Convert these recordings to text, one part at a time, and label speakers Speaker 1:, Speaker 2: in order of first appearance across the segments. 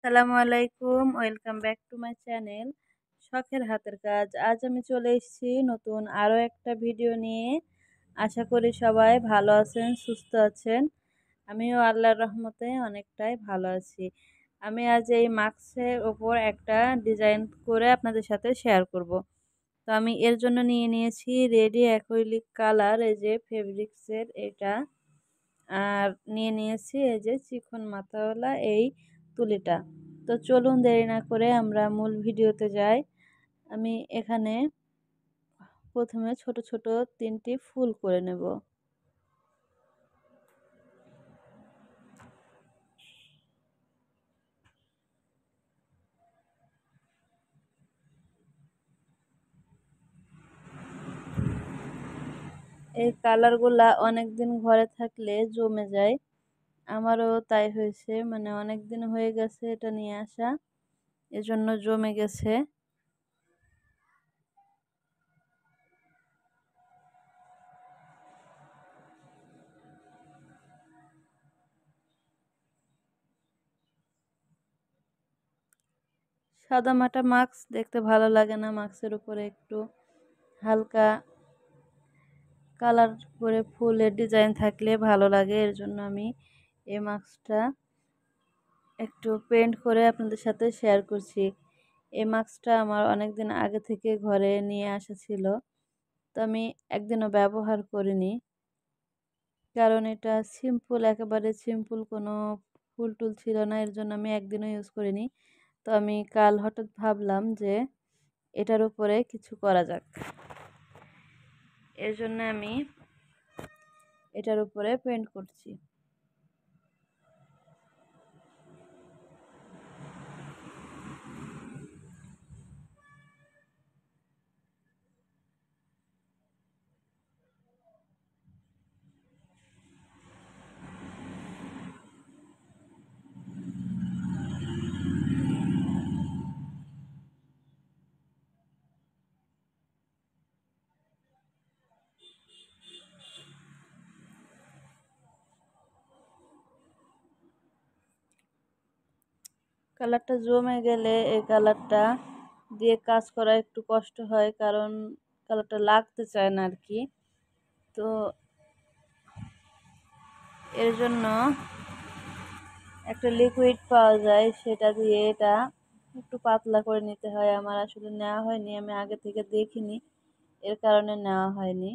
Speaker 1: আসসালামু আলাইকুম, welcome back to my channel শখের হাতের কাজ। আজ আমি চলে এসেছি নতুন আরও একটা ভিডিও নিয়ে। আশা করি সবাই ভালো আছেন, সুস্থ আছেন। আমিও আল্লাহর রহমতে অনেকটাই ভালো আছি। আমি আজ এই মাস্কের ওপর একটা ডিজাইন করে আপনাদের সাথে শেয়ার করব। তো আমি এর জন্য নিয়ে নিয়েছি রেডি অ্যাক্রিলিক কালার, এই যে ফেব্রিক্সের এটা। আর নিয়ে নিয়েছি এই যে চিকন মাথাওয়ালা এই তুলিটা। তো চলুন দেরি না করে আমরা মূল ভিডিওতে যাই। আমি এখানে প্রথমে ছোট ছোট 3টি ফুল করে নেব। এই কালারগুলা অনেক দিন ঘরে থাকলে জমে যায়। আমারও তাই হয়েছে, মানে অনেক দিন হয়ে গেছে এটা নিয়ে আসা, এজন্য জমে গেছে। সাদামাটা মাস্ক দেখতে ভালো লাগে না, মাস্কের উপরে একটু হালকা কালার করে ফুলের ডিজাইন থাকলে ভালো লাগে। এর জন্য আমি এই মাস্কটা একটু পেন্ট করে আপনাদের সাথে শেয়ার করছি। এই মাস্কটা আমার অনেক দিন আগে থেকে ঘরে নিয়ে আসা ছিল, তো আমি একদিনও ব্যবহার করিনি, কারণ এটা সিম্পল, একেবারে সিম্পল, কোনো ফুল টুল ছিল না। এর জন্য আমি একদিনও ইউজ করিনি। তো আমি কাল হঠাৎ ভাবলাম যে এটার উপরে কিছু করা যাক, এর জন্য আমি এটার উপরে পেন্ট করছি। কালারটা জমে গেলে এই কালারটা দিয়ে কাজ করা একটু কষ্ট হয়, কারণ কালারটা লাগতে চায় না আর কি। তো এর জন্য একটা লিকুইড পাওয়া যায়, সেটা দিয়ে এটা একটু পাতলা করে নিতে হয়। আমার আসলে নেওয়া হয়নি, আমি আগে থেকে দেখিনি, এর কারণে নেওয়া হয়নি।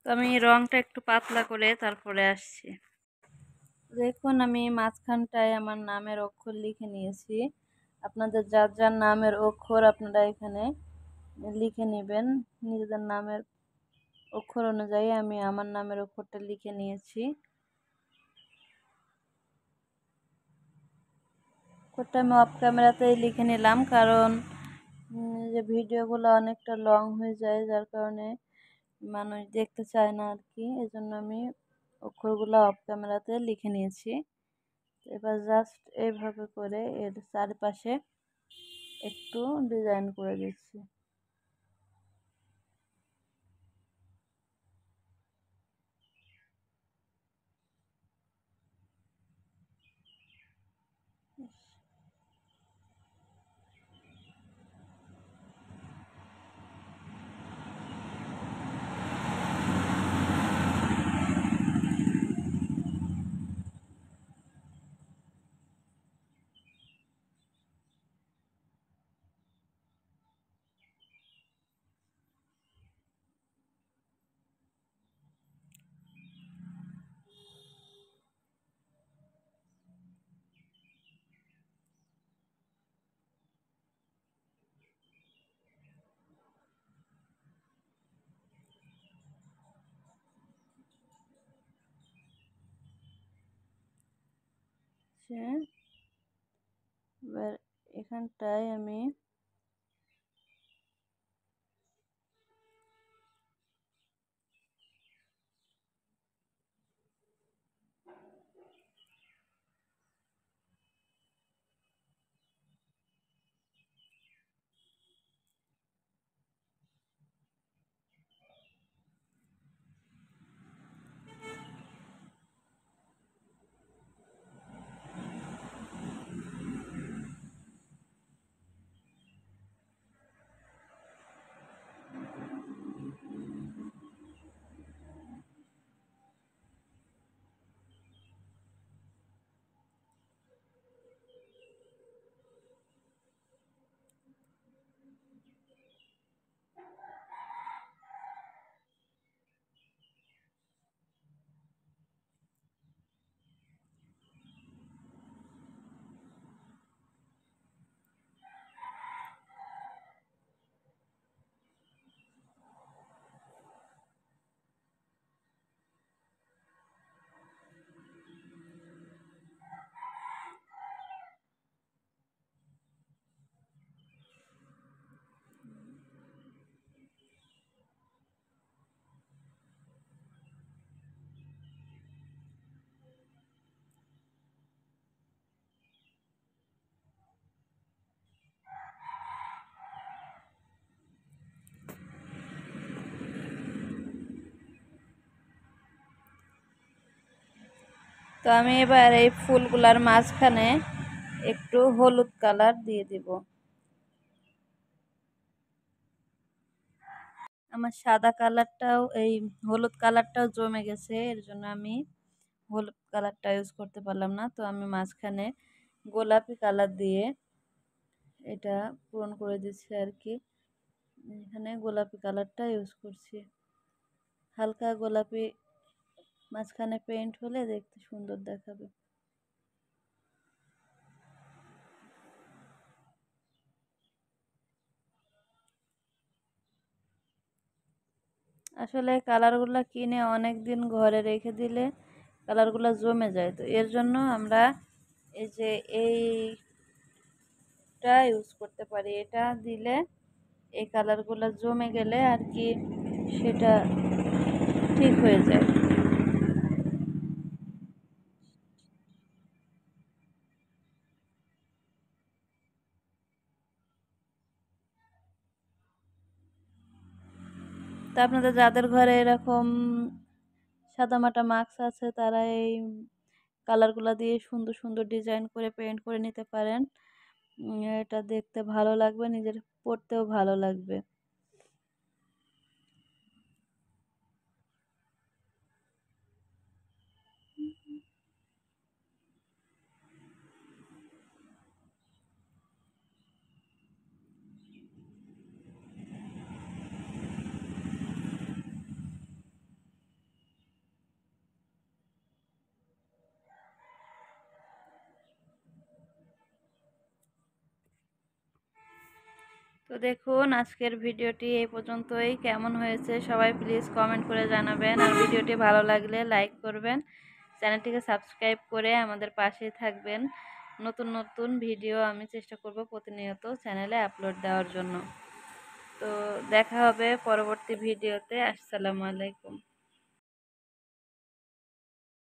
Speaker 1: তো আমি রংটা একটু পাতলা করে তারপরে আসছি। দেখুন, আমি মাঝখানটায় আমার নামের অক্ষর লিখে নিয়েছি, আপনাদের যার যার নামের অক্ষর আপনারা এখানে লিখে নেবেন। নিজেদের নামের অক্ষর অনুযায়ী আমি আমার নামের অক্ষরটা লিখে নিয়েছি। অক্ষরটা আমি অফ ক্যামেরাতেই লিখে নিলাম, কারণ যে ভিডিওগুলো অনেকটা লং হয়ে যায়, যার কারণে মানুষ দেখতে চায় না আর কি। এজন্য আমি অক্ষরগুলো অফ ক্যামেরাতে লিখে নিয়েছি। এবার জাস্ট এইভাবে করে এর চারপাশে একটু ডিজাইন করে দিচ্ছি। এবার এখানটায় আমি এবার এই ফুলগুলার মাঝখানে একটু হলুদ কালার দিয়ে দিব। আমার সাদা কালারটাও এই হলুদ কালারটাও জমে গেছে, এর জন্য আমি হলুদ কালারটা ইউজ করতে পারলাম না। তো আমি মাঝখানে গোলাপি কালার দিয়ে এটা পূরণ করে দিচ্ছি আর কি। এখানে গোলাপি কালারটা ইউজ করছি। হালকা গোলাপি মাঝখানে পেইন্ট হলে দেখতে সুন্দর দেখাবে। আসলে কালারগুলো কিনে অনেক দিন ঘরে রেখে দিলে কালারগুলো জমে যায়, তো এর জন্য আমরা এই যে এইটা ইউজ করতে পারি। এটা দিলে এই কালারগুলো জমে গেলে আর কি সেটা ঠিক হয়ে যায়। তা আপনাদের যাদের ঘরে এরকম সাদামাটা মাস্ক আছে, তারা এই কালারগুলো দিয়ে সুন্দর সুন্দর ডিজাইন করে পেইন্ট করে নিতে পারেন। এটা দেখতে ভালো লাগবে, নিজের পড়তেও ভালো লাগবে। তো দেখুন আজকের ভিডিওটি এই পর্যন্তই। কেমন হয়েছে সবাই প্লিজ কমেন্ট করে জানাবেন, আর ভিডিওটি ভালো লাগলে লাইক করবেন, চ্যানেলটিকে সাবস্ক্রাইব করে আমাদের পাশেই থাকবেন। নতুন নতুন ভিডিও আমি চেষ্টা করব প্রতিনিয়ত চ্যানেলে আপলোড দেওয়ার জন্য। তো দেখা হবে পরবর্তী ভিডিওতে। আসসালামু আলাইকুম।